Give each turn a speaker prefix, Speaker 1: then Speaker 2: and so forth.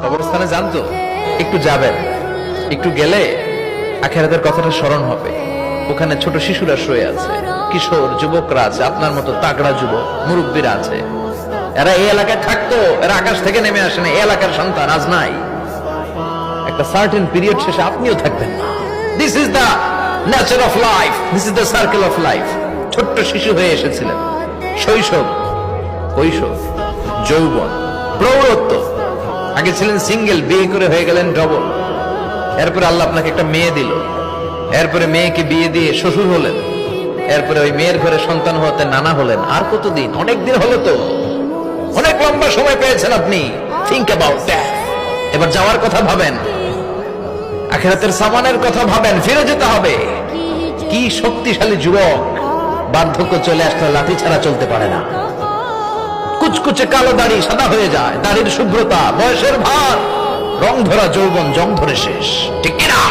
Speaker 1: কবরস্থানে যান তো, একটু যাবেন, একটু গেলে আখিরাতের কথাটা স্মরণ হবে। ওখানে ছোট শিশুরা শুয়ে আছে, কিশোর যুবকরা আছে, আপনার মতো তাগড়া যুবক মুরব্বীরা আছে। এরা এই এলাকায় থাকতো, এরা আকাশ থেকে নেমে আসে না, এই এলাকার সন্তান আজ নাই। একটা সার্টেন পিরিয়ড শেষে আপনিও থাকবেন না। This is the nature of life, this is the circle of life. ছোট্ট শিশু হয়ে এসেছিলেন, শৈশব, কৈশোর, যৌবন, প্রৌঢ়ত্ব। আগে ছিলেন সিঙ্গেল, বিয়ে করে হয়ে গেলেন ডবল। এরপরে আল্লাহ আপনাকে একটা মেয়ে দিল, এরপরে মেয়েকে বিয়ে দিয়ে শ্বশুর হলেন, এরপরে ওই মেয়ের ঘরে সন্তান হতে নানা হলেন। আর কতদিন? অনেক দিন হলো তো, অনেক লম্বা সময় পেয়েছেন আপনি। Think about that. এবার যাওয়ার কথা ভাবেন, আখিরাতের সামানের কথা ভাবেন, ফিরে যেতে হবে। কি শক্তিশালী যুবক, বার্ধক্য চলে আসলে লাঠি ছাড়া চলতে পারে না। কুচকুচে কালো দাড়ি সাদা হয়ে যায়, দাড়ির শুভ্রতা, বয়সের ভার, রং ধরা যৌবন জং ধরে শেষ, ঠিক কিনা?